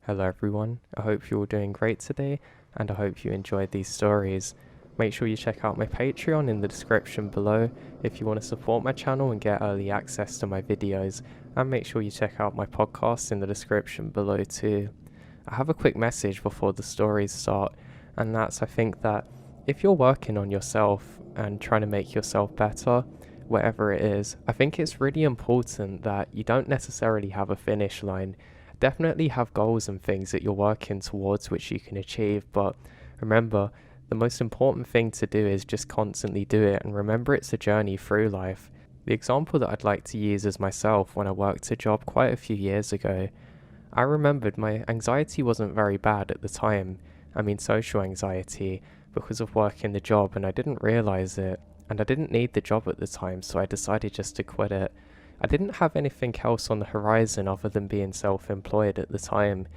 Hello everyone, I hope you're all doing great today and I hope you enjoyed these stories. Make sure you check out my Patreon in the description below if you want to support my channel and get early access to my videos, and make sure you check out my podcast in the description below too. I have a quick message before the stories start, and that's I think that if you're working on yourself and trying to make yourself better, whatever it is, I think it's really important that you don't necessarily have a finish line. Definitely have goals and things that you're working towards which you can achieve, but remember, the most important thing to do is just constantly do it, and remember it's a journey through life. The example that I'd like to use is myself when I worked a job quite a few years ago. I remembered my anxiety wasn't very bad at the time. I mean social anxiety, because of working the job, and I didn't realise it, and I didn't need the job at the time, so I decided just to quit it. I didn't have anything else on the horizon other than being self-employed at the time,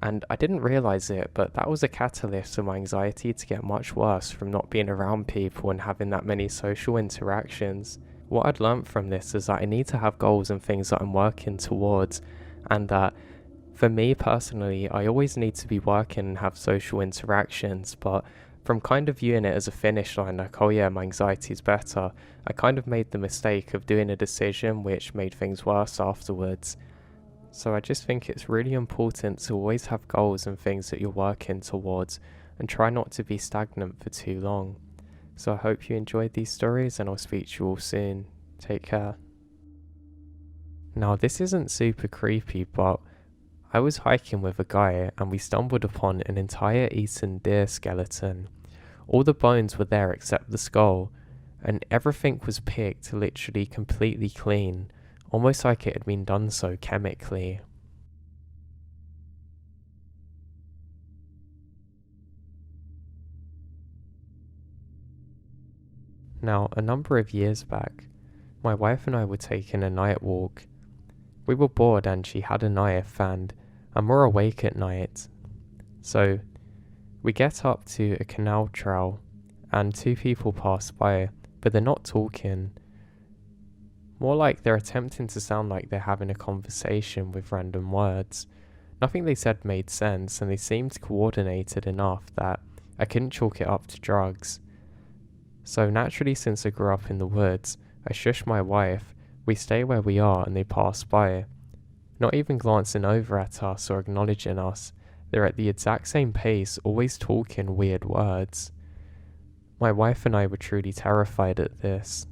and I didn't realise it, but that was a catalyst for my anxiety to get much worse from not being around people and having that many social interactions. What I'd learnt from this is that I need to have goals and things that I'm working towards, and that for me personally, I always need to be working and have social interactions, but from kind of viewing it as a finish line, like, oh yeah, my anxiety is better, I kind of made the mistake of doing a decision which made things worse afterwards. So I just think it's really important to always have goals and things that you're working towards, and try not to be stagnant for too long. So I hope you enjoyed these stories, and I'll speak to you all soon. Take care. Now this isn't super creepy, but I was hiking with a guy and we stumbled upon an entire eaten deer skeleton. All the bones were there except the skull, and everything was picked literally completely clean, almost like it had been done so chemically. Now, a number of years back, my wife and I were taking a night walk. We were bored and she had a knife and I'm more awake at night. So we get up to a canal trail and two people pass by, but they're not talking. More like they're attempting to sound like they're having a conversation with random words. Nothing they said made sense, and they seemed coordinated enough that I couldn't chalk it up to drugs. So naturally, since I grew up in the woods, I shush my wife, we stay where we are, and they pass by. Not even glancing over at us or acknowledging us, they're at the exact same pace, always talking weird words. My wife and I were truly terrified at this.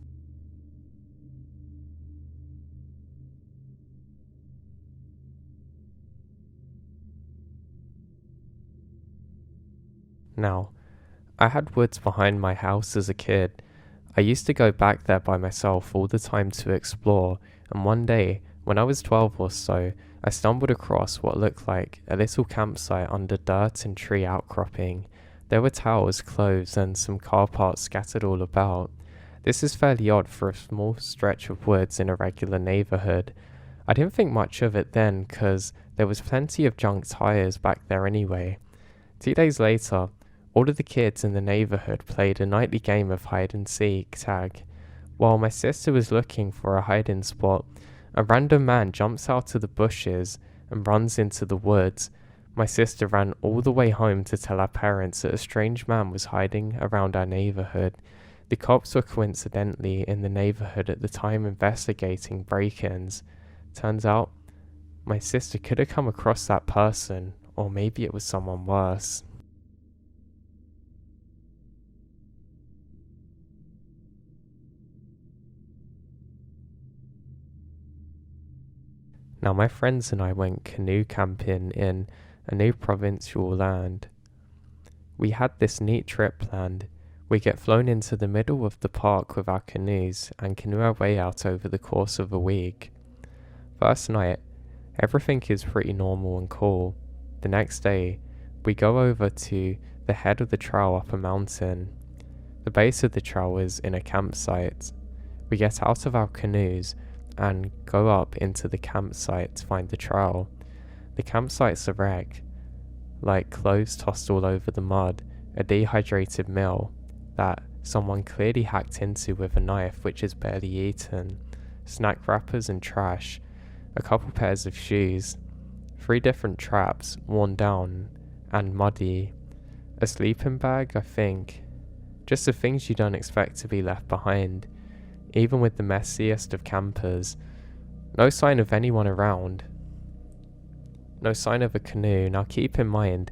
Now, I had woods behind my house as a kid. I used to go back there by myself all the time to explore, and one day, when I was 12 or so, I stumbled across what looked like a little campsite under dirt and tree outcropping. There were towels, clothes, and some car parts scattered all about. This is fairly odd for a small stretch of woods in a regular neighborhood. I didn't think much of it then, cause there was plenty of junk tires back there anyway. 2 days later, all of the kids in the neighborhood played a nightly game of hide and seek tag. While my sister was looking for a hiding spot, a random man jumps out of the bushes and runs into the woods. My sister ran all the way home to tell our parents that a strange man was hiding around our neighborhood. The cops were coincidentally in the neighborhood at the time investigating break-ins. Turns out, my sister could have come across that person, or maybe it was someone worse. Now my friends and I went canoe camping in a new provincial land. We had this neat trip planned. We get flown into the middle of the park with our canoes and canoe our way out over the course of a week. First night, everything is pretty normal and cool. The next day, we go over to the head of the trail up a mountain. The base of the trail is in a campsite. We get out of our canoes and go up into the campsite to find the trail. The campsite's a wreck, like clothes tossed all over the mud, a dehydrated meal that someone clearly hacked into with a knife which is barely eaten, snack wrappers and trash, a couple pairs of shoes, 3 different traps, worn down and muddy, a sleeping bag, I think. Just the things you don't expect to be left behind, even with the messiest of campers. No sign of anyone around. No sign of a canoe. Now keep in mind,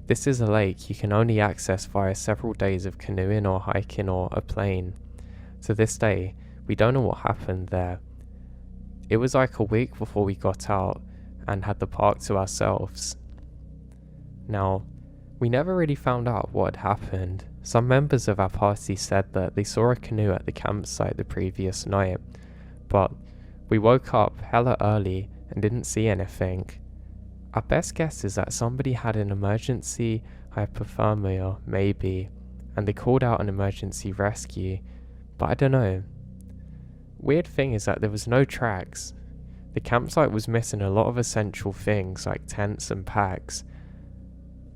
this is a lake you can only access via several days of canoeing or hiking or a plane. To this day, we don't know what happened there. It was like a week before we got out and had the park to ourselves. Now, we never really found out what had happened. Some members of our party said that they saw a canoe at the campsite the previous night, but we woke up hella early and didn't see anything. Our best guess is that somebody had an emergency hypothermia, maybe, and they called out an emergency rescue, but I don't know. Weird thing is that there was no tracks. The campsite was missing a lot of essential things like tents and packs.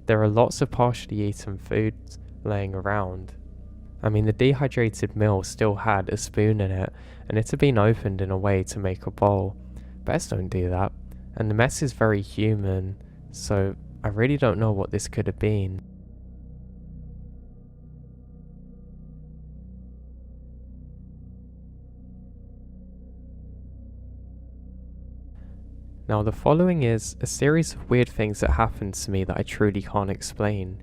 There are lots of partially eaten foods laying around. I mean, the dehydrated meal still had a spoon in it, and it had been opened in a way to make a bowl. Bears don't do that, and the mess is very human, so I really don't know what this could have been. Now the following is a series of weird things that happened to me that I truly can't explain.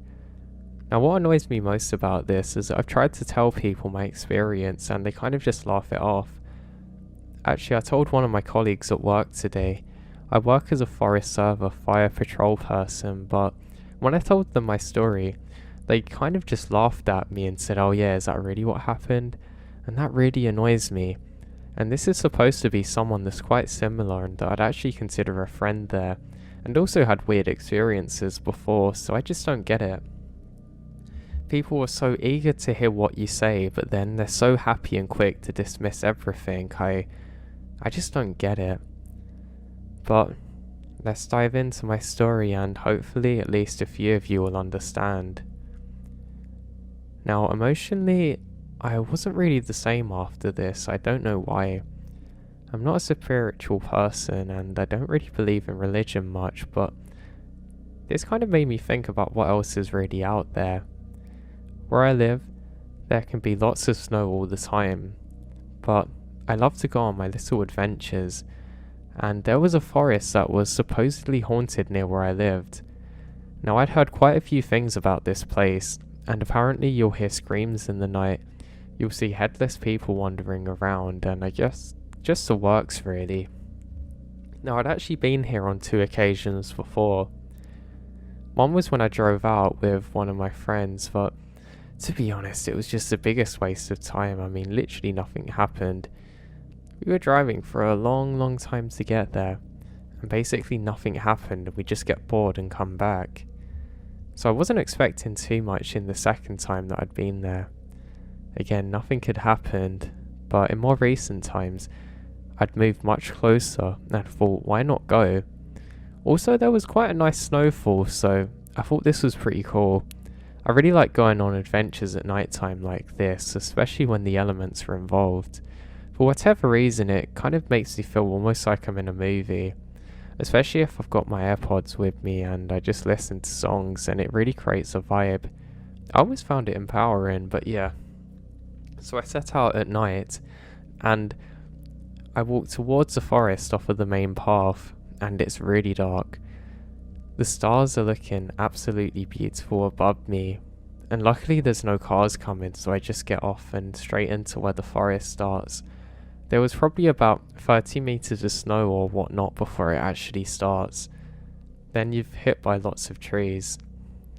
Now what annoys me most about this is that I've tried to tell people my experience and they kind of just laugh it off. Actually, I told one of my colleagues at work today. I work as a Forest Server fire patrol person, but when I told them my story, they kind of just laughed at me and said, "Oh yeah, is that really what happened?" And that really annoys me. And this is supposed to be someone that's quite similar and that I'd actually consider a friend there, and also had weird experiences before, so I just don't get it. People are so eager to hear what you say, but then they're so happy and quick to dismiss everything. I just don't get it. But let's dive into my story and hopefully at least a few of you will understand. Now, emotionally, I wasn't really the same after this. I don't know why. I'm not a spiritual person and I don't really believe in religion much, but this kind of made me think about what else is really out there. Where I live, there can be lots of snow all the time, but I love to go on my little adventures, and there was a forest that was supposedly haunted near where I lived. Now I'd heard quite a few things about this place, and apparently you'll hear screams in the night, you'll see headless people wandering around, and I guess just the works really. Now I'd actually been here on 2 occasions before. One was when I drove out with one of my friends, but to be honest, it was just the biggest waste of time. I mean, literally nothing happened. We were driving for a long time to get there, and basically nothing happened, and we just get bored and come back. So I wasn't expecting too much in the second time that I'd been there. Again, nothing had happened, but in more recent times, I'd moved much closer and thought, why not go? Also, there was quite a nice snowfall, so I thought this was pretty cool. I really like going on adventures at night time like this, especially when the elements are involved. For whatever reason, it kind of makes me feel almost like I'm in a movie, especially if I've got my AirPods with me and I just listen to songs, and it really creates a vibe. I always found it empowering, but yeah. So I set out at night and I walked towards the forest off of the main path, and it's really dark. The stars are looking absolutely beautiful above me, and luckily there's no cars coming, so I just get off and straight into where the forest starts. There was probably about 30 meters of snow or whatnot before it actually starts. Then you're hit by lots of trees.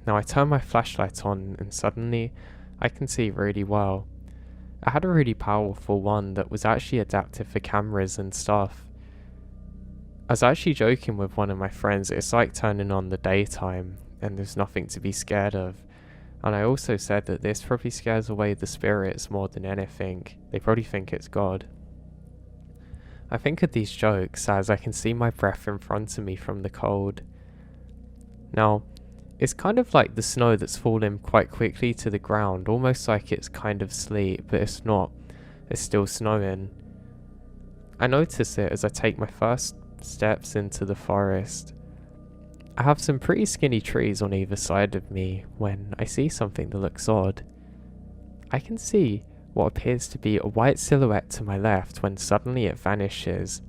Now I turn my flashlight on and suddenly I can see really well. I had a really powerful one that was actually adapted for cameras and stuff. I was actually joking with one of my friends, it's like turning on the daytime and there's nothing to be scared of. And I also said that this probably scares away the spirits more than anything. They probably think it's God. I think of these jokes as I can see my breath in front of me from the cold. Now, it's kind of like the snow that's fallen quite quickly to the ground, almost like it's kind of sleet, but it's not. It's still snowing. I notice it as I take my first steps into the forest. I have some pretty skinny trees on either side of me when I see something that looks odd. I can see what appears to be a white silhouette to my left when suddenly it vanishes.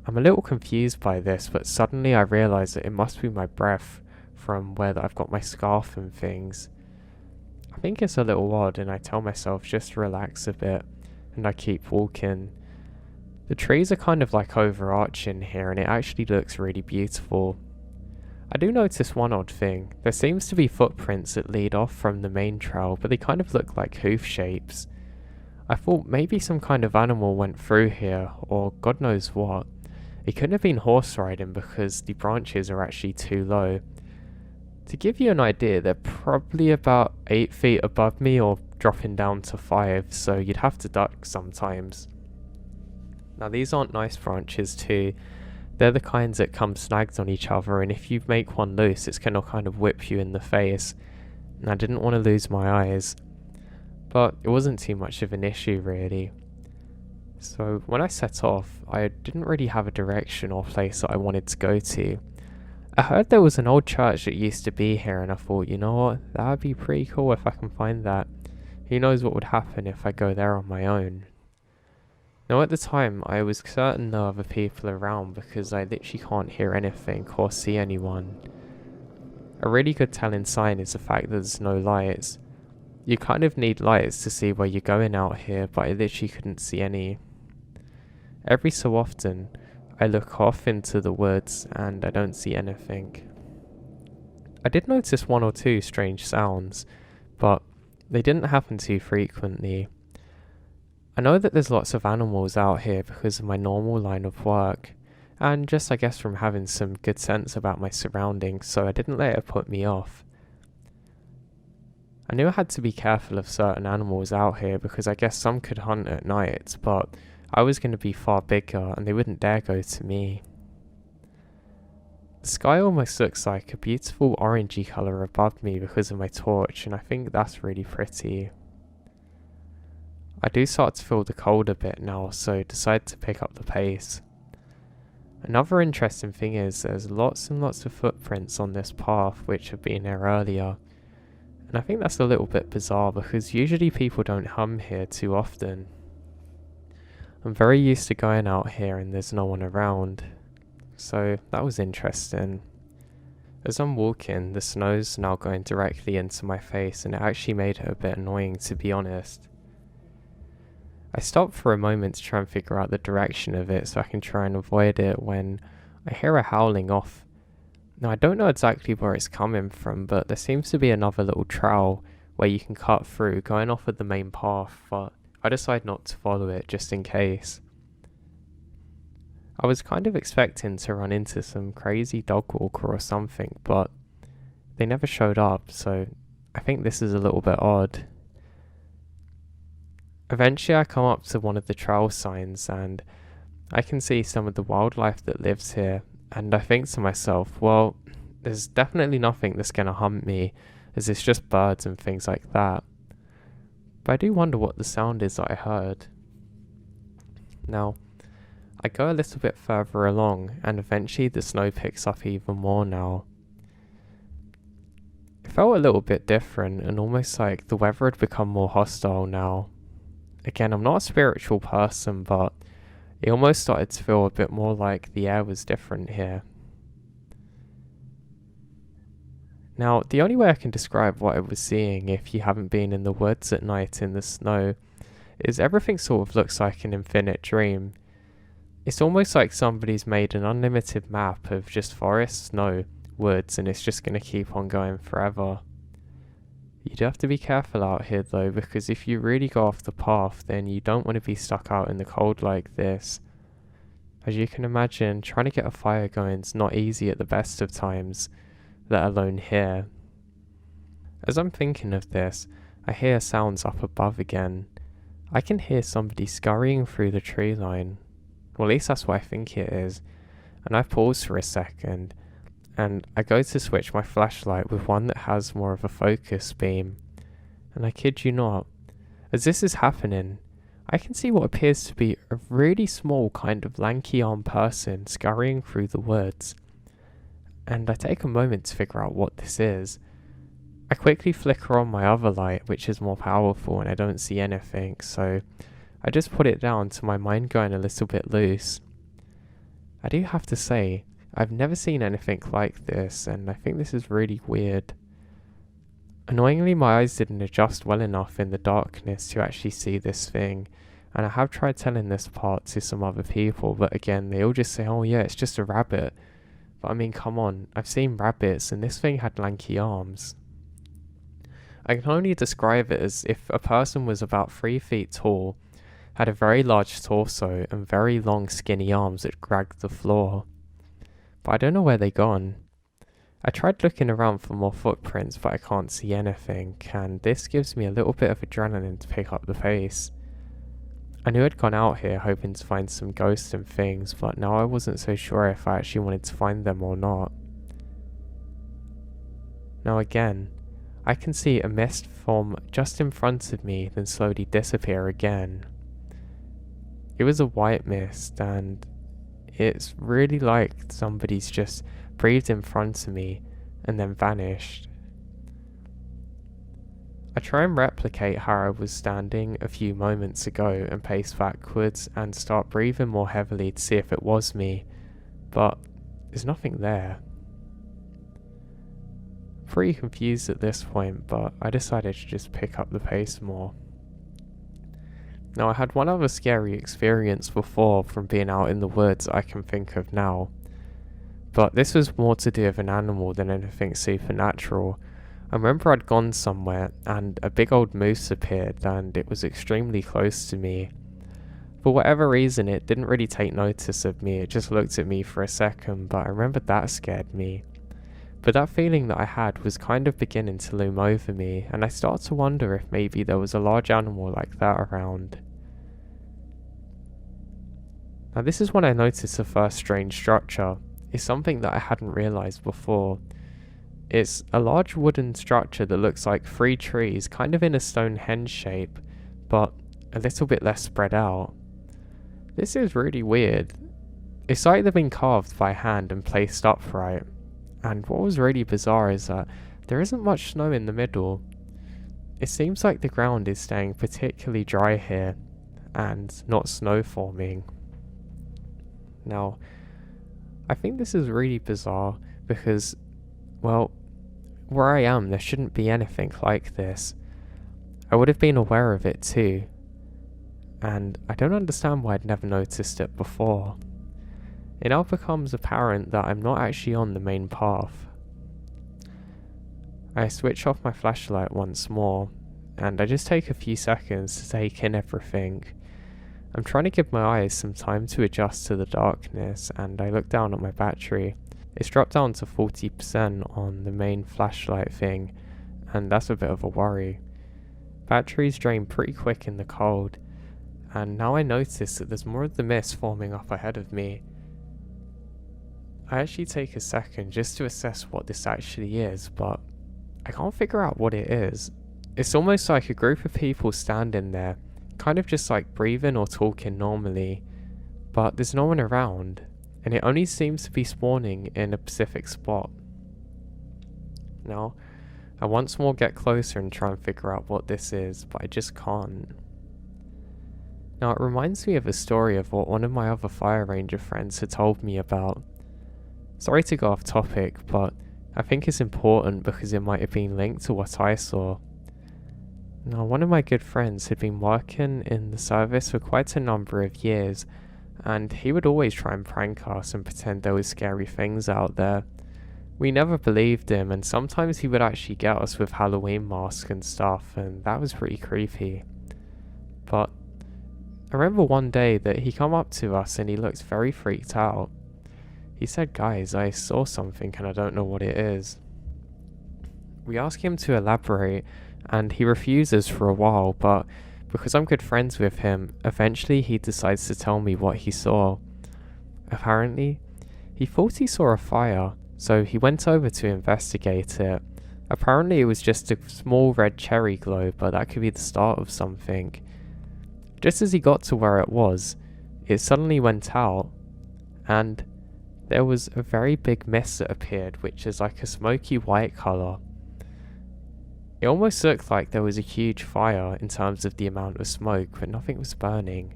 I'm a little confused by this, but suddenly I realise that it must be my breath from where I've got my scarf and things. I think it's a little odd and I tell myself just to relax a bit and I keep walking. The trees are kind of like overarching here and it actually looks really beautiful. I do notice one odd thing. There seems to be footprints that lead off from the main trail, but they kind of look like hoof shapes. I thought maybe some kind of animal went through here, or God knows what. It couldn't have been horse riding because the branches are actually too low. To give you an idea, they're probably about 8 feet above me or dropping down to 5, so you'd have to duck sometimes. Now these aren't nice branches too. They're the kinds that come snagged on each other, and if you make one loose, it's going to kind of whip you in the face. And I didn't want to lose my eyes. But it wasn't too much of an issue really. So when I set off, I didn't really have a direction or place that I wanted to go to. I heard there was an old church that used to be here and I thought, you know what, that would be pretty cool if I can find that. Who knows what would happen if I go there on my own. Now at the time, I was certain no other people around because I literally can't hear anything or see anyone. A really good telling sign is the fact that there's no lights. You kind of need lights to see where you're going out here, but I literally couldn't see any. Every so often, I look off into the woods and I don't see anything. I did notice one or two strange sounds, but they didn't happen too frequently. I know that there's lots of animals out here because of my normal line of work, and just I guess from having some good sense about my surroundings, so I didn't let it put me off. I knew I had to be careful of certain animals out here because I guess some could hunt at night, but I was going to be far bigger and they wouldn't dare go to me. The sky almost looks like a beautiful orangey colour above me because of my torch, and I think that's really pretty. I do start to feel the cold a bit now, so decide to pick up the pace. Another interesting thing is there's lots and lots of footprints on this path which have been here earlier. And I think that's a little bit bizarre because usually people don't hum here too often. I'm very used to going out here and there's no one around. So that was interesting. As I'm walking, the snow's now going directly into my face and it actually made it a bit annoying to be honest. I stopped for a moment to try and figure out the direction of it so I can try and avoid it when I hear a howling off. Now I don't know exactly where it's coming from, but there seems to be another little trail where you can cut through going off of the main path, but I decide not to follow it just in case. I was kind of expecting to run into some crazy dog walker or something, but they never showed up, so I think this is a little bit odd. Eventually I come up to one of the trail signs and I can see some of the wildlife that lives here, and I think to myself, well, there's definitely nothing that's going to hunt me as it's just birds and things like that. But I do wonder what the sound is that I heard. Now, I go a little bit further along and eventually the snow picks up even more now. It felt a little bit different and almost like the weather had become more hostile now. Again, I'm not a spiritual person, but it almost started to feel a bit more like the air was different here. Now, the only way I can describe what I was seeing if you haven't been in the woods at night in the snow is everything sort of looks like an infinite dream. It's almost like somebody's made an unlimited map of just forest, snow, woods, and it's just going to keep on going forever. You do have to be careful out here though, because if you really go off the path, then you don't want to be stuck out in the cold like this. As you can imagine, trying to get a fire going is not easy at the best of times, let alone here. As I'm thinking of this, I hear sounds up above again. I can hear somebody scurrying through the tree line. Well, at least that's what I think it is. And I pause for a second, and I go to switch my flashlight with one that has more of a focus beam. And I kid you not, as this is happening, I can see what appears to be a really small kind of lanky armed person scurrying through the woods. and I take a moment to figure out what this is. I quickly flicker on my other light, which is more powerful, and I don't see anything, so I just put it down to my mind going a little bit loose. I do have to say, I've never seen anything like this, and I think this is really weird. Annoyingly, my eyes didn't adjust well enough in the darkness to actually see this thing, and I have tried telling this part to some other people, but again, they all just say, oh yeah, it's just a rabbit. But I mean, come on, I've seen rabbits, and this thing had lanky arms. I can only describe it as if a person was about 3 feet tall, had a very large torso, and very long skinny arms that dragged the floor. But I don't know where they gone. I tried looking around for more footprints, but I can't see anything, and this gives me a little bit of adrenaline to pick up the pace. I knew I'd gone out here hoping to find some ghosts and things, but now I wasn't so sure if I actually wanted to find them or not. Now again, I can see a mist form just in front of me, then slowly disappear again. It was a white mist, and it's really like somebody's just breathed in front of me and then vanished. I try and replicate how I was standing a few moments ago and pace backwards and start breathing more heavily to see if it was me, but there's nothing there. Pretty confused at this point, but I decided to just pick up the pace more. Now, I had one other scary experience before from being out in the woods I can think of now, but this was more to do with an animal than anything supernatural. I remember I'd gone somewhere and a big old moose appeared, and it was extremely close to me. For whatever reason, it didn't really take notice of me, it just looked at me for a second, but I remember that scared me. But that feeling that I had was kind of beginning to loom over me, and I started to wonder if maybe there was a large animal like that around. Now this is when I noticed the first strange structure. It's something that I hadn't realised before. It's a large wooden structure that looks like 3 trees, kind of in a Stonehenge shape, but a little bit less spread out. This is really weird. It's like they've been carved by hand and placed upright. And what was really bizarre is that there isn't much snow in the middle. It seems like the ground is staying particularly dry here, and not snow forming. Now, I think this is really bizarre because, well, where I am there shouldn't be anything like this. I would have been aware of it too, and I don't understand why I'd never noticed it before. It now becomes apparent that I'm not actually on the main path. I switch off my flashlight once more, and I just take a few seconds to take in everything. I'm trying to give my eyes some time to adjust to the darkness, and I look down at my battery. It's dropped down to 40% on the main flashlight thing, and that's a bit of a worry. Batteries drain pretty quick in the cold, and now I notice that there's more of the mist forming up ahead of me. I actually take a second just to assess what this actually is, but I can't figure out what it is. It's almost like a group of people standing there, kind of just like breathing or talking normally, but there's no one around, and it only seems to be spawning in a specific spot. Now, I once more get closer and try and figure out what this is, but I just can't. Now, it reminds me of a story of what one of my other Fire Ranger friends had told me about. Sorry to go off topic, but I think it's important because it might have been linked to what I saw. Now, one of my good friends had been working in the service for quite a number of years, and he would always try and prank us and pretend there was scary things out there. We never believed him, and sometimes he would actually get us with Halloween masks and stuff, and that was pretty creepy. But I remember one day that he come up to us and he looked very freaked out. He said, "Guys, I saw something and I don't know what it is." We ask him to elaborate, and he refuses for a while, but because I'm good friends with him, eventually he decides to tell me what he saw. Apparently, he thought he saw a fire, so he went over to investigate it. Apparently it was just a small red cherry glow, but that could be the start of something. Just as he got to where it was, it suddenly went out, and there was a very big mist that appeared, which is like a smoky white colour. It almost looked like there was a huge fire in terms of the amount of smoke, but nothing was burning.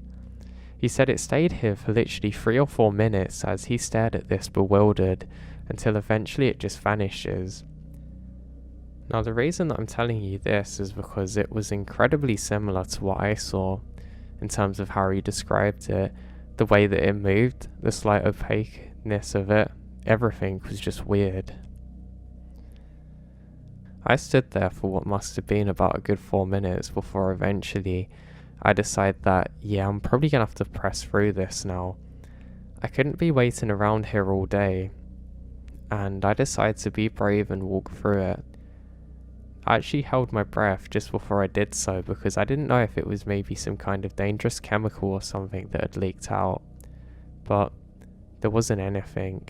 He said it stayed here for literally 3 or 4 minutes as he stared at this bewildered, until eventually it just vanishes. Now the reason that I'm telling you this is because it was incredibly similar to what I saw in terms of how he described it, the way that it moved, the slight opaqueness of it, everything was just weird. I stood there for what must have been about a good 4 minutes before eventually I decided that, yeah, I'm probably gonna have to press through this now. I couldn't be waiting around here all day, and I decided to be brave and walk through it. I actually held my breath just before I did so because I didn't know if it was maybe some kind of dangerous chemical or something that had leaked out, but there wasn't anything.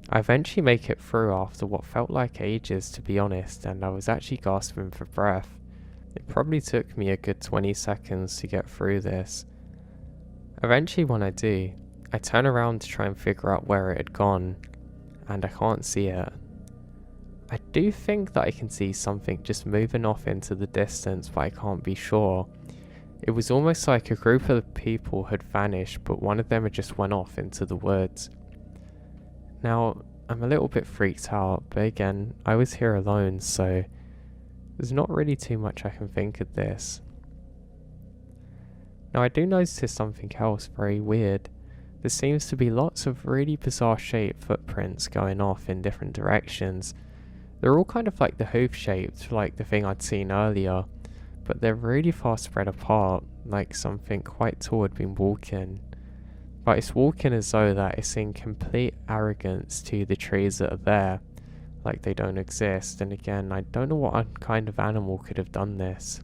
I eventually make it through after what felt like ages, to be honest, and I was actually gasping for breath. It probably took me a good 20 seconds to get through this. Eventually when I do, I turn around to try and figure out where it had gone, and I can't see it. I do think that I can see something just moving off into the distance, but I can't be sure. It was almost like a group of people had vanished, but one of them had just went off into the woods. Now, I'm a little bit freaked out, but again, I was here alone, so there's not really too much I can think of this. Now I do notice something else very weird. There seems to be lots of really bizarre shaped footprints going off in different directions. They're all kind of like the hoof shaped, like the thing I'd seen earlier, but they're really far spread apart, like something quite tall had been walking. But it's walking as though that it's in complete arrogance to the trees that are there, like they don't exist, and again, I don't know what kind of animal could have done this.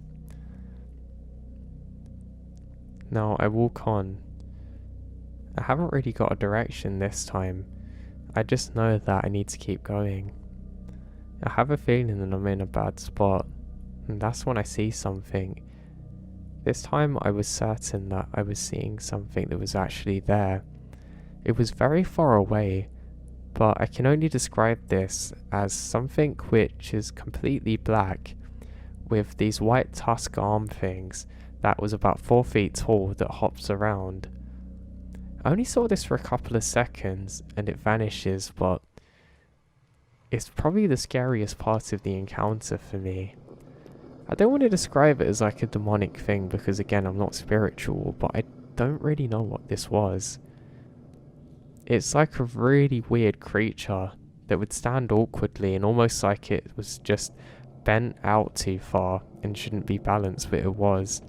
Now I walk on. I haven't really got a direction this time. I just know that I need to keep going. I have a feeling that I'm in a bad spot, and that's when I see something. This time I was certain that I was seeing something that was actually there. It was very far away, but I can only describe this as something which is completely black, with these white tusk arm things that was about 4 feet tall that hops around. I only saw this for a couple of seconds and it vanishes, but it's probably the scariest part of the encounter for me. I don't want to describe it as like a demonic thing because again I'm not spiritual, but I don't really know what this was. It's like a really weird creature that would stand awkwardly and almost like it was just bent out too far and shouldn't be balanced, but it was.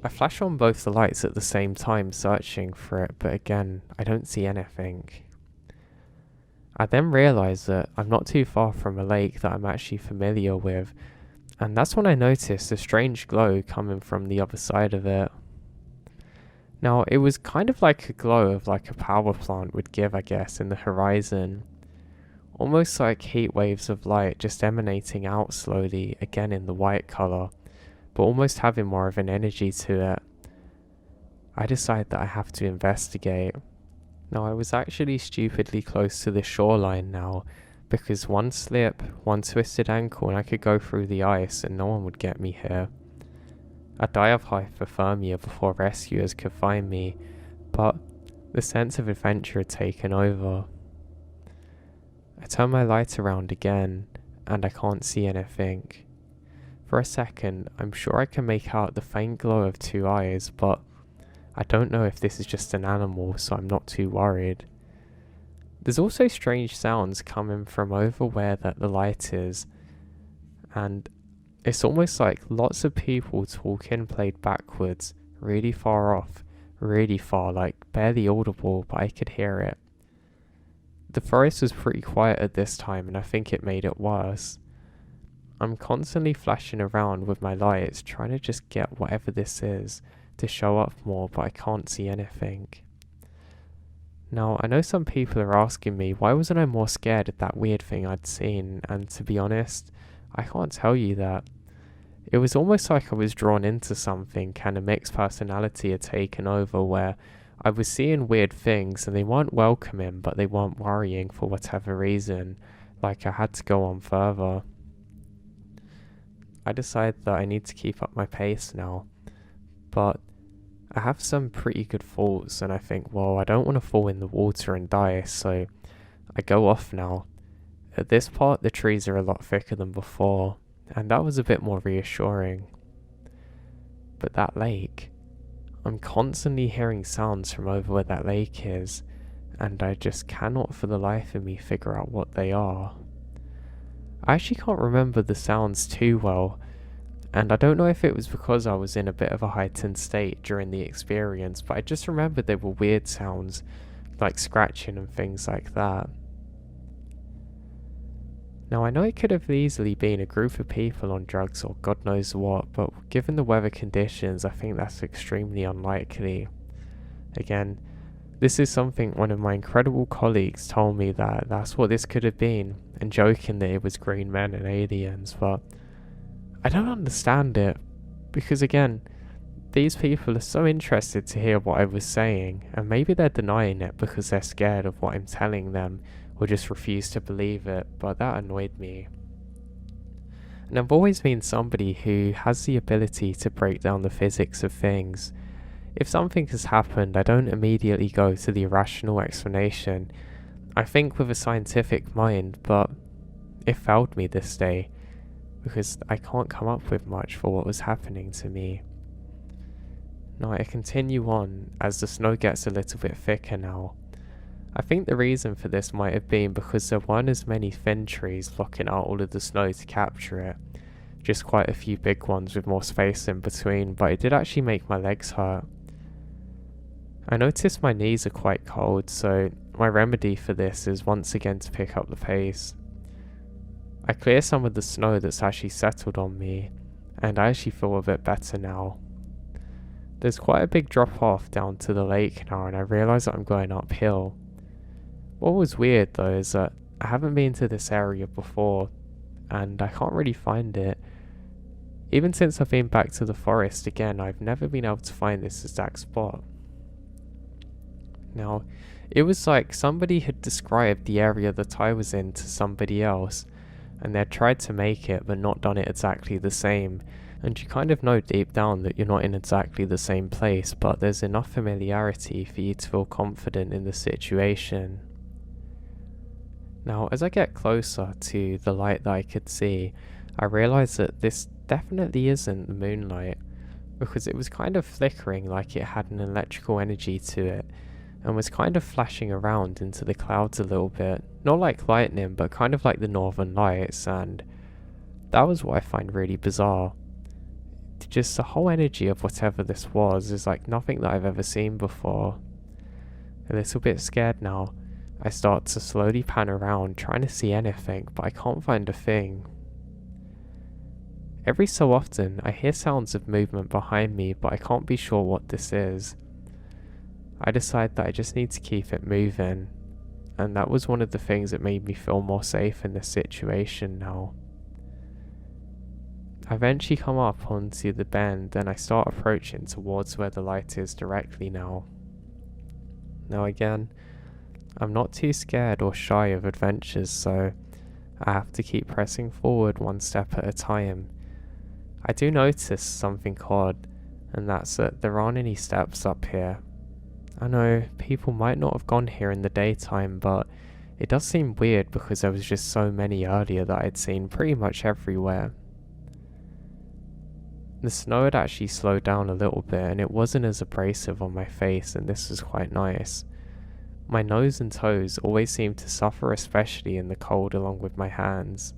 I flash on both the lights at the same time searching for it, but again I don't see anything. I then realise that I'm not too far from a lake that I'm actually familiar with, and that's when I noticed a strange glow coming from the other side of it. Now, it was kind of like a glow of like a power plant would give, I guess, in the horizon. Almost like heat waves of light just emanating out slowly, again in the white colour, but almost having more of an energy to it. I decide that I have to investigate. Now, I was actually stupidly close to the shoreline now, because one slip, one twisted ankle and I could go through the ice and no one would get me here. I'd die of hypothermia before rescuers could find me, but the sense of adventure had taken over. I turn my light around again, and I can't see anything. For a second, I'm sure I can make out the faint glow of 2 eyes, but I don't know if this is just an animal, so I'm not too worried. There's also strange sounds coming from over where the light is, and it's almost like lots of people talking played backwards, really far off, really far, like barely audible, but I could hear it. The forest was pretty quiet at this time, and I think it made it worse. I'm constantly flashing around with my lights, trying to just get whatever this is to show up more, but I can't see anything. Now, I know some people are asking me why wasn't I more scared at that weird thing I'd seen, and to be honest, I can't tell you that. It was almost like I was drawn into something and a mixed personality had taken over where I was seeing weird things and they weren't welcoming, but they weren't worrying for whatever reason. Like I had to go on further. I decided that I need to keep up my pace now, but I have some pretty good thoughts and I think, well, I don't want to fall in the water and die, so I go off now. At this part, the trees are a lot thicker than before, and that was a bit more reassuring. But that lake, I'm constantly hearing sounds from over where that lake is, and I just cannot for the life of me figure out what they are. I actually can't remember the sounds too well, and I don't know if it was because I was in a bit of a heightened state during the experience, but I just remembered they were weird sounds, like scratching and things like that. Now I know it could have easily been a group of people on drugs or God knows what, but given the weather conditions, I think that's extremely unlikely. Again, this is something one of my incredible colleagues told me that that's what this could have been, and joking that it was green men and aliens, but I don't understand it, because again, these people are so interested to hear what I was saying, and maybe they're denying it because they're scared of what I'm telling them, or just refuse to believe it, but that annoyed me. And I've always been somebody who has the ability to break down the physics of things. If something has happened, I don't immediately go to the irrational explanation. I think with a scientific mind, but it failed me this day, because I can't come up with much for what was happening to me. Now I continue on as the snow gets a little bit thicker now. I think the reason for this might have been because there weren't as many thin trees blocking out all of the snow to capture it, just quite a few big ones with more space in between, but it did actually make my legs hurt. I noticed my knees are quite cold, so my remedy for this is once again to pick up the pace. I clear some of the snow that's actually settled on me, and I actually feel a bit better now. There's quite a big drop off down to the lake now, and I realise that I'm going uphill. What was weird though is that I haven't been to this area before, and I can't really find it. Even since I've been back to the forest again, I've never been able to find this exact spot. Now, it was like somebody had described the area that I was in to somebody else, and they'd tried to make it but not done it exactly the same, and you kind of know deep down that you're not in exactly the same place, but there's enough familiarity for you to feel confident in the situation. Now, as I get closer to the light that I could see, I realised that this definitely isn't the moonlight, because it was kind of flickering like it had an electrical energy to it, and was kind of flashing around into the clouds a little bit. Not like lightning, but kind of like the northern lights, and that was what I find really bizarre. Just the whole energy of whatever this was is like nothing that I've ever seen before. A little bit scared now, I start to slowly pan around trying to see anything, but I can't find a thing. Every so often I hear sounds of movement behind me, but I can't be sure what this is. I decide that I just need to keep it moving, and that was one of the things that made me feel more safe in this situation now. I eventually come up onto the bend and I start approaching towards where the light is directly now. Now again, I'm not too scared or shy of adventures, so I have to keep pressing forward one step at a time. I do notice something odd, and that's that there aren't any steps up here. I know people might not have gone here in the daytime, but it does seem weird because there was just so many earlier that I'd seen pretty much everywhere. The snow had actually slowed down a little bit and it wasn't as abrasive on my face, and this was quite nice. My nose and toes always seem to suffer, especially in the cold, along with my hands.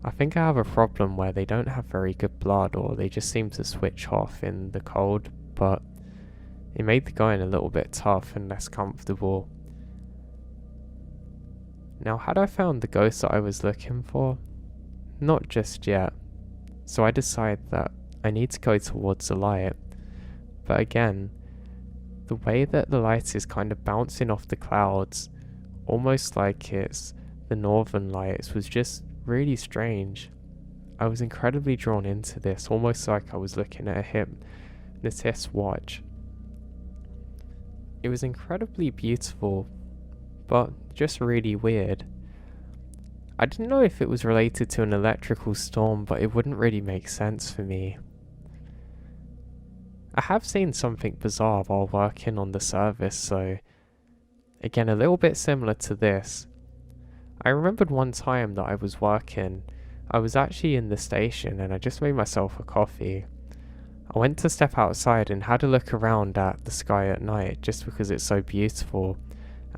I think I have a problem where they don't have very good blood, or they just seem to switch off in the cold, but it made the going a little bit tough and less comfortable. Now, had I found the ghost that I was looking for? Not just yet. So I decide that I need to go towards the light. But again, the way that the light is kind of bouncing off the clouds, almost like it's the northern lights, was just really strange. I was incredibly drawn into this, almost like I was looking at a hypnotist's watch. It was incredibly beautiful, but just really weird. I didn't know if it was related to an electrical storm, but it wouldn't really make sense for me. I have seen something bizarre while working on the service, so again, a little bit similar to this. I remembered one time that I was working. I was actually in the station and I just made myself a coffee. I went to step outside and had a look around at the sky at night just because it's so beautiful,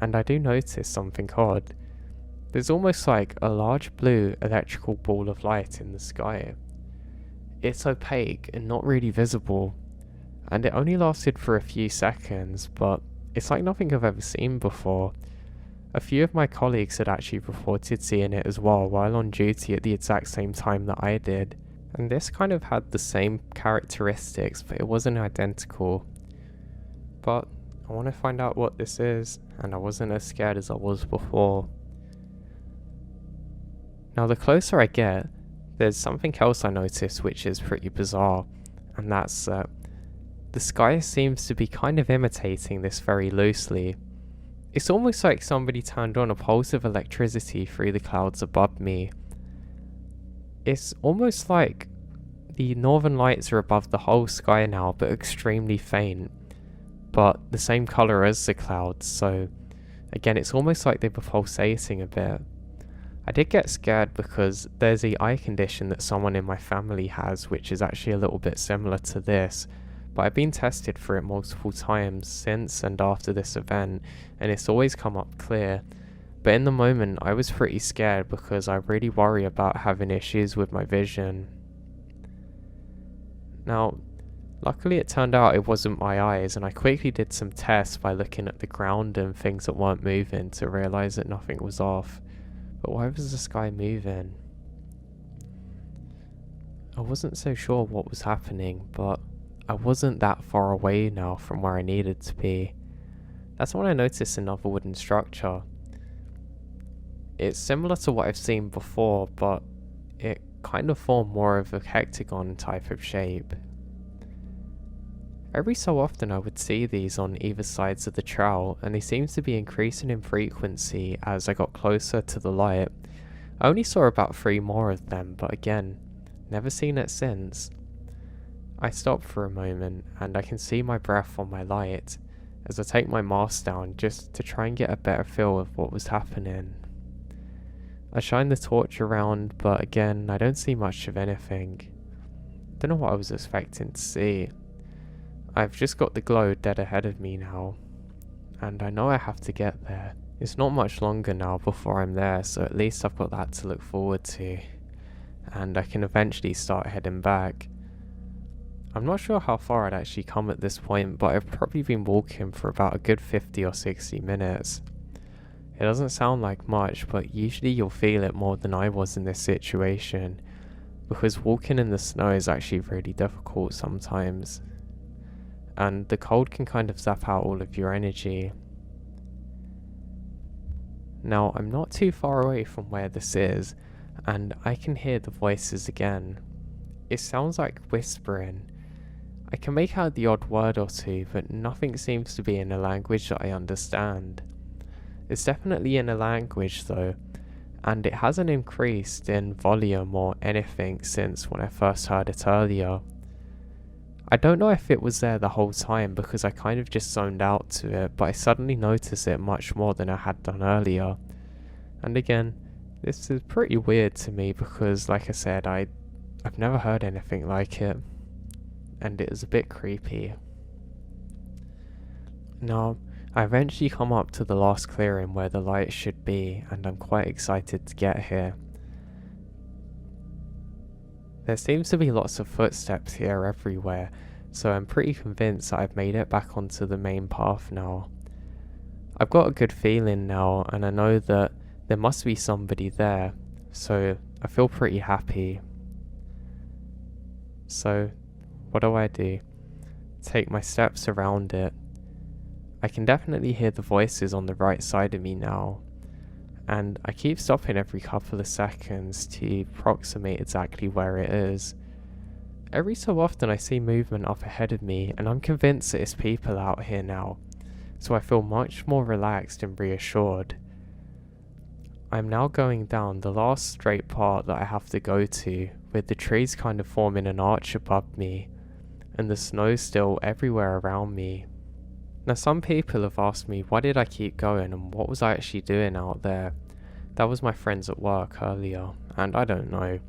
and I do notice something odd. There's almost like a large blue electrical ball of light in the sky. It's opaque and not really visible, and it only lasted for a few seconds, but it's like nothing I've ever seen before. A few of my colleagues had actually reported seeing it as well while on duty at the exact same time that I did. And this kind of had the same characteristics, but it wasn't identical. But I want to find out what this is, and I wasn't as scared as I was before. Now the closer I get, there's something else I noticed which is pretty bizarre, and that's that the sky seems to be kind of imitating this very loosely. It's almost like somebody turned on a pulse of electricity through the clouds above me. It's almost like the northern lights are above the whole sky now, but extremely faint, but the same colour as the clouds, so again it's almost like they were pulsating a bit. I did get scared because there's an eye condition that someone in my family has, which is actually a little bit similar to this, but I've been tested for it multiple times since and after this event, and it's always come up clear. But in the moment, I was pretty scared because I really worry about having issues with my vision. Now, luckily it turned out it wasn't my eyes, and I quickly did some tests by looking at the ground and things that weren't moving to realise that nothing was off. But why was the sky moving? I wasn't so sure what was happening, but I wasn't that far away now from where I needed to be. That's when I noticed another wooden structure. It's similar to what I've seen before, but it kind of formed more of a hexagon type of shape. Every so often I would see these on either sides of the trail, and they seemed to be increasing in frequency as I got closer to the light. I only saw about 3 more of them, but again, never seen it since. I stop for a moment, and I can see my breath on my light as I take my mask down just to try and get a better feel of what was happening. I shine the torch around, but again, I don't see much of anything. Don't know what I was expecting to see. I've just got the glow dead ahead of me now, and I know I have to get there. It's not much longer now before I'm there, so at least I've got that to look forward to, and I can eventually start heading back. I'm not sure how far I'd actually come at this point, but I've probably been walking for about a good 50 or 60 minutes. It doesn't sound like much, but usually you'll feel it more than I was in this situation, because walking in the snow is actually really difficult sometimes, and the cold can kind of zap out all of your energy. Now, I'm not too far away from where this is, and I can hear the voices again. It sounds like whispering. I can make out the odd word or two, but nothing seems to be in a language that I understand. It's definitely in a language though, and it hasn't increased in volume or anything since when I first heard it earlier. I don't know if it was there the whole time because I kind of just zoned out to it, but I suddenly noticed it much more than I had done earlier. And again, this is pretty weird to me because, like I said, I've never heard anything like it, and it was a bit creepy. Now, I eventually come up to the last clearing where the light should be, and I'm quite excited to get here. There seems to be lots of footsteps here everywhere, so I'm pretty convinced that I've made it back onto the main path now. I've got a good feeling now, and I know that there must be somebody there, so I feel pretty happy. So, what do? Take my steps around it. I can definitely hear the voices on the right side of me now, and I keep stopping every couple of seconds to approximate exactly where it is. Every so often I see movement up ahead of me, and I'm convinced that it's people out here now, so I feel much more relaxed and reassured. I'm now going down the last straight part that I have to go to, with the trees kind of forming an arch above me, and the snow still everywhere around me. Now some people have asked me why did I keep going and what was I actually doing out there. That was my friends at work earlier, and I don't know.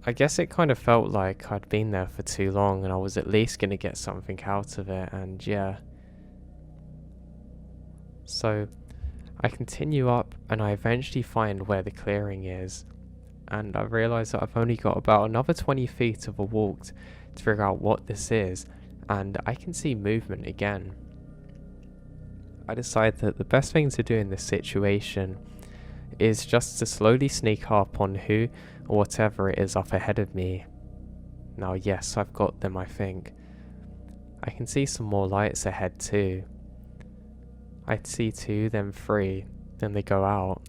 I guess it kind of felt like I'd been there for too long and I was at least going to get something out of it, and yeah. So I continue up and I eventually find where the clearing is, and I realise that I've only got about another 20 feet of a walk to figure out what this is, and I can see movement again. I decide that the best thing to do in this situation is just to slowly sneak up on who or whatever it is up ahead of me. Now yes, I've got them, I think. I can see some more lights ahead too. I'd see 2, then 3, then they go out.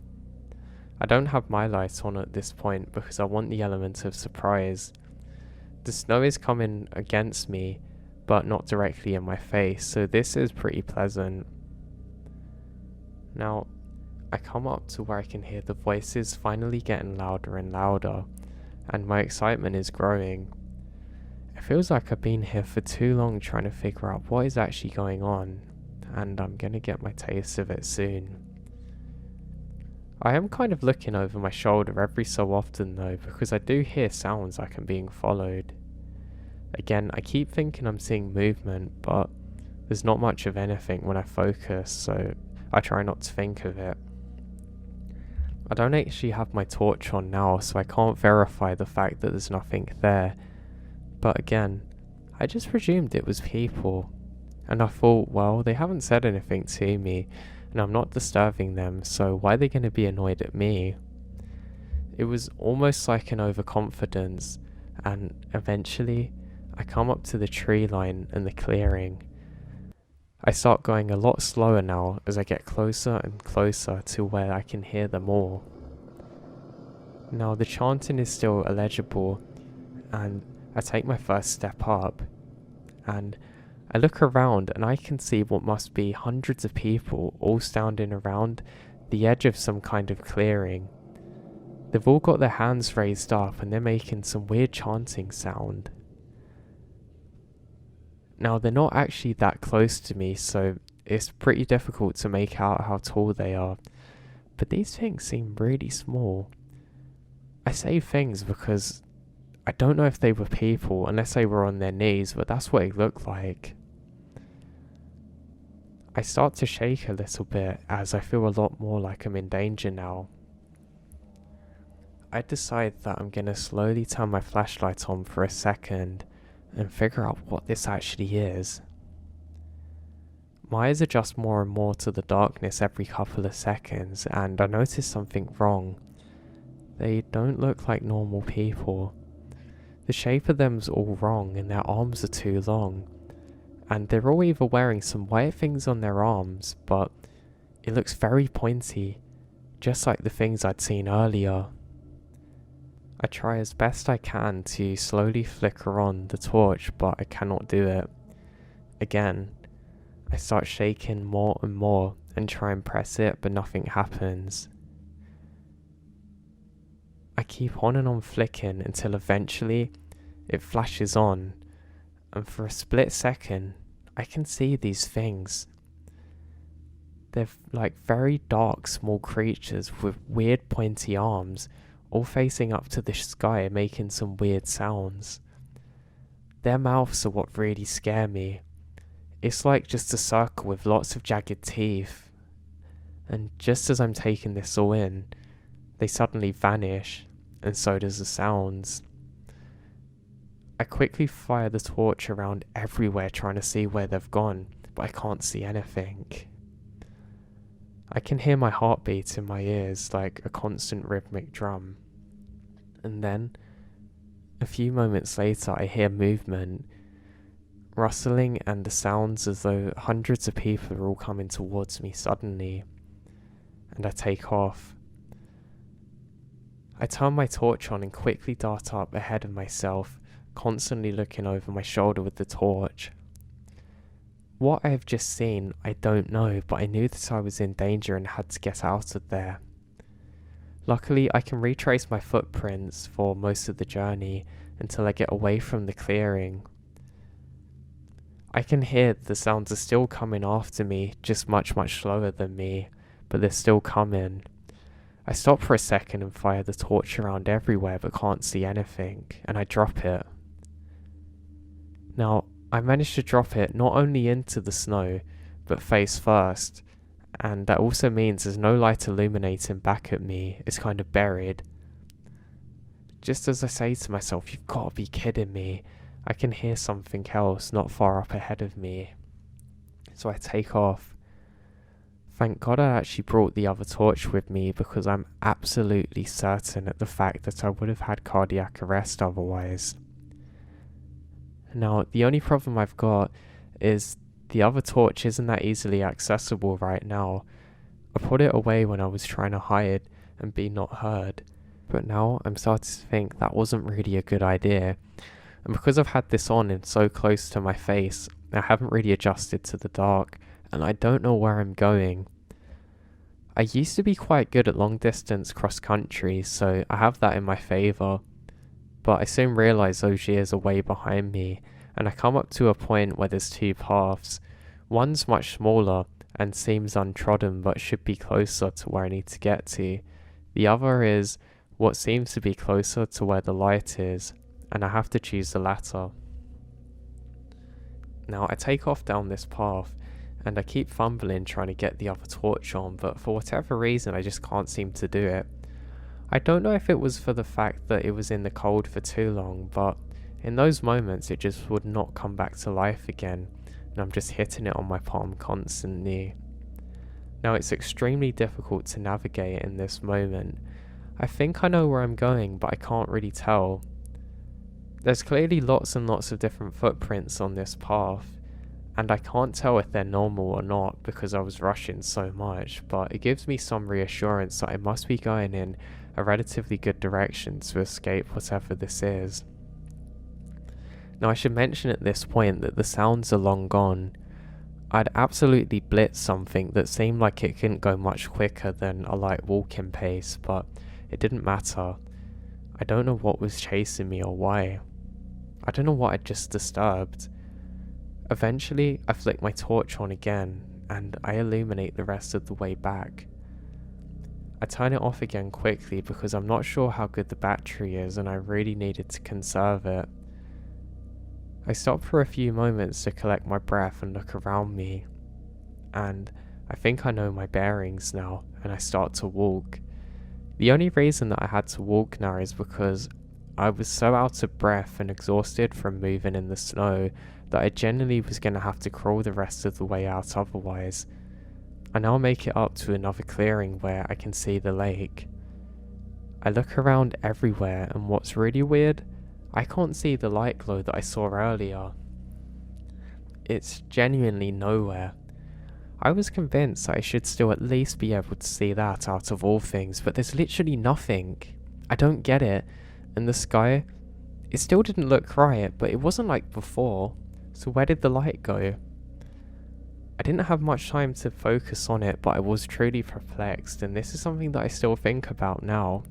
I don't have my light on at this point because I want the element of surprise. The snow is coming against me, but not directly in my face, so this is pretty pleasant. Now, I come up to where I can hear the voices finally getting louder and louder, and my excitement is growing. It feels like I've been here for too long trying to figure out what is actually going on, and I'm gonna get my taste of it soon. I am kind of looking over my shoulder every so often though, because I do hear sounds like I'm being followed. Again, I keep thinking I'm seeing movement, but there's not much of anything when I focus, so I try not to think of it. I don't actually have my torch on now, so I can't verify the fact that there's nothing there. But again, I just presumed it was people. And I thought, well, they haven't said anything to me, and I'm not disturbing them, so why are they going to be annoyed at me? It was almost like an overconfidence, and eventually, I come up to the tree line and the clearing. I start going a lot slower now as I get closer and closer to where I can hear them all. Now the chanting is still illegible, and I take my first step up, and I look around and I can see what must be hundreds of people all standing around the edge of some kind of clearing. They've all got their hands raised up and they're making some weird chanting sound. Now they're not actually that close to me, so it's pretty difficult to make out how tall they are, but these things seem really small. I say things because I don't know if they were people unless they were on their knees, but that's what it looked like. I start to shake a little bit as I feel a lot more like I'm in danger now. I decide that I'm gonna slowly turn my flashlight on for a second and figure out what this actually is. My eyes adjust more and more to the darkness every couple of seconds, and I notice something wrong. They don't look like normal people. The shape of them's all wrong and their arms are too long, and they're all either wearing some white things on their arms, but it looks very pointy, just like the things I'd seen earlier. I try as best I can to slowly flicker on the torch, but I cannot do it. Again, I start shaking more and more and try and press it, but nothing happens. I keep on and on flicking until eventually it flashes on, and for a split second I can see these things. They're like very dark small creatures with weird pointy arms, all facing up to the sky making some weird sounds. Their mouths are what really scare me. It's like just a circle with lots of jagged teeth. And just as I'm taking this all in, they suddenly vanish, and so does the sounds. I quickly fire the torch around everywhere trying to see where they've gone, but I can't see anything. I can hear my heartbeat in my ears like a constant rhythmic drum. And then, a few moments later, I hear movement, rustling and the sounds as though hundreds of people are all coming towards me suddenly, and I take off. I turn my torch on and quickly dart up ahead of myself, constantly looking over my shoulder with the torch. What I have just seen, I don't know, but I knew that I was in danger and had to get out of there. Luckily, I can retrace my footprints for most of the journey until I get away from the clearing. I can hear the sounds are still coming after me, just much slower than me, but they're still coming. I stop for a second and fire the torch around everywhere but can't see anything, and I drop it. Now, I managed to drop it not only into the snow, but face first, and that also means there's no light illuminating back at me, it's kind of buried. Just as I say to myself, you've got to be kidding me, I can hear something else not far up ahead of me. So I take off. Thank God I actually brought the other torch with me, because I'm absolutely certain at the fact that I would have had cardiac arrest otherwise. Now, the only problem I've got is the other torch isn't that easily accessible right now. I put it away when I was trying to hide and be not heard, but now I'm starting to think that wasn't really a good idea. And because I've had this on and so close to my face, I haven't really adjusted to the dark, and I don't know where I'm going. I used to be quite good at long distance cross country, so I have that in my favour. But I soon realise those years are way behind me, and I come up to a point where there's two paths. One's much smaller and seems untrodden but should be closer to where I need to get to. The other is what seems to be closer to where the light is, and I have to choose the latter. Now I take off down this path, and I keep fumbling trying to get the other torch on, but for whatever reason I just can't seem to do it. I don't know if it was for the fact that it was in the cold for too long, but in those moments it just would not come back to life again, and I'm just hitting it on my palm constantly. Now it's extremely difficult to navigate in this moment. I think I know where I'm going, but I can't really tell. There's clearly lots and lots of different footprints on this path, and I can't tell if they're normal or not because I was rushing so much, but it gives me some reassurance that I must be going in a relatively good direction to escape whatever this is. Now I should mention at this point that the sounds are long gone. I'd absolutely blitzed something that seemed like it couldn't go much quicker than a light walking pace, but it didn't matter. I don't know what was chasing me or why. I don't know what I'd just disturbed. Eventually, I flick my torch on again, and I illuminate the rest of the way back. I turn it off again quickly because I'm not sure how good the battery is and I really needed to conserve it. I stop for a few moments to collect my breath and look around me, and I think I know my bearings now, and I start to walk. The only reason that I had to walk now is because I was so out of breath and exhausted from moving in the snow that I genuinely was going to have to crawl the rest of the way out otherwise. I now make it up to another clearing where I can see the lake. I look around everywhere, and what's really weird, I can't see the light glow that I saw earlier. It's genuinely nowhere. I was convinced that I should still at least be able to see that out of all things, but there's literally nothing. I don't get it. And the sky, it still didn't look right, but it wasn't like before. So where did the light go? I didn't have much time to focus on it, but I was truly perplexed, and this is something that I still think about now.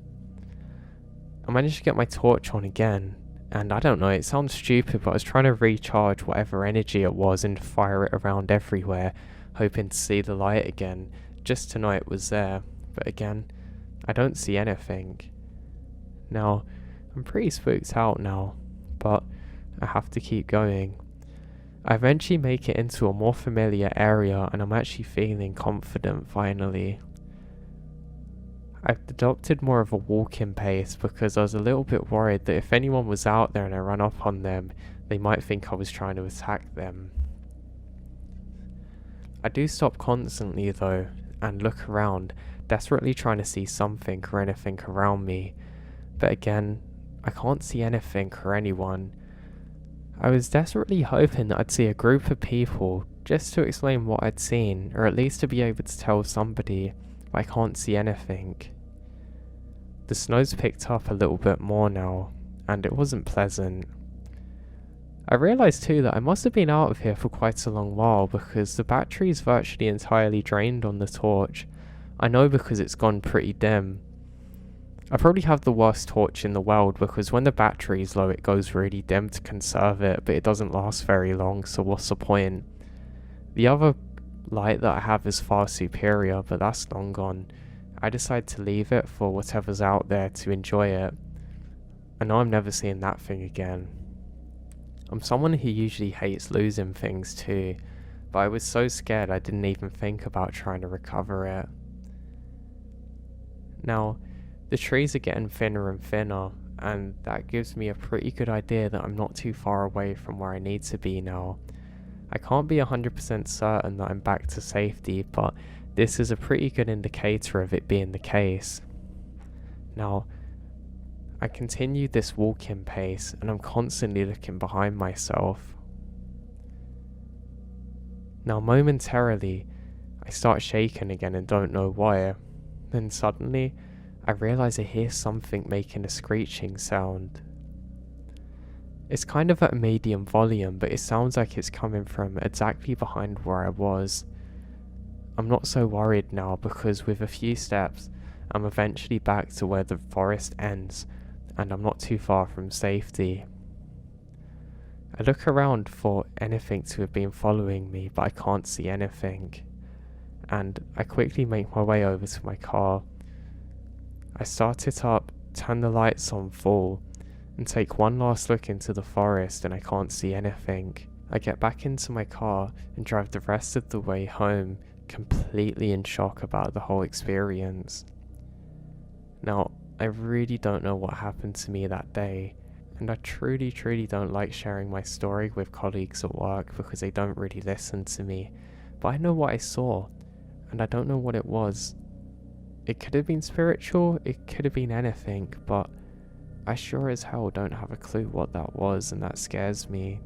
I managed to get my torch on again, and I don't know, it sounds stupid, but I was trying to recharge whatever energy it was and fire it around everywhere, hoping to see the light again, just to know it was there. But again, I don't see anything. Now, I'm pretty spooked out now, but I have to keep going. I eventually make it into a more familiar area, and I'm actually feeling confident finally. I've adopted more of a walking pace because I was a little bit worried that if anyone was out there and I ran up on them, they might think I was trying to attack them. I do stop constantly though, and look around, desperately trying to see something or anything around me, but again, I can't see anything or anyone. I was desperately hoping that I'd see a group of people just to explain what I'd seen, or at least to be able to tell somebody, but I can't see anything. The snow's picked up a little bit more now, and it wasn't pleasant. I realised too that I must have been out of here for quite a long while because the battery is virtually entirely drained on the torch. I know because it's gone pretty dim. I probably have the worst torch in the world because when the battery is low it goes really dim to conserve it, but it doesn't last very long, so what's the point? The other light that I have is far superior, but that's long gone. I decide to leave it for whatever's out there to enjoy it. I know I'm never seeing that thing again. I'm someone who usually hates losing things too, but I was so scared I didn't even think about trying to recover it. Now, the trees are getting thinner and thinner, and that gives me a pretty good idea that I'm not too far away from where I need to be now. I can't be 100% certain that I'm back to safety, but this is a pretty good indicator of it being the case. Now, I continue this walking pace, and I'm constantly looking behind myself. Now, momentarily, I start shaking again and don't know why. Then suddenly, I realise I hear something making a screeching sound. It's kind of at a medium volume, but it sounds like it's coming from exactly behind where I was. I'm not so worried now because with a few steps, I'm eventually back to where the forest ends, and I'm not too far from safety. I look around for anything to have been following me, but I can't see anything, and I quickly make my way over to my car. I start it up, turn the lights on full, and take one last look into the forest, and I can't see anything. I get back into my car and drive the rest of the way home, completely in shock about the whole experience. Now, I really don't know what happened to me that day, and I truly don't like sharing my story with colleagues at work because they don't really listen to me, but I know what I saw, and I don't know what it was. It could have been spiritual, it could have been anything, but I sure as hell don't have a clue what that was, and that scares me.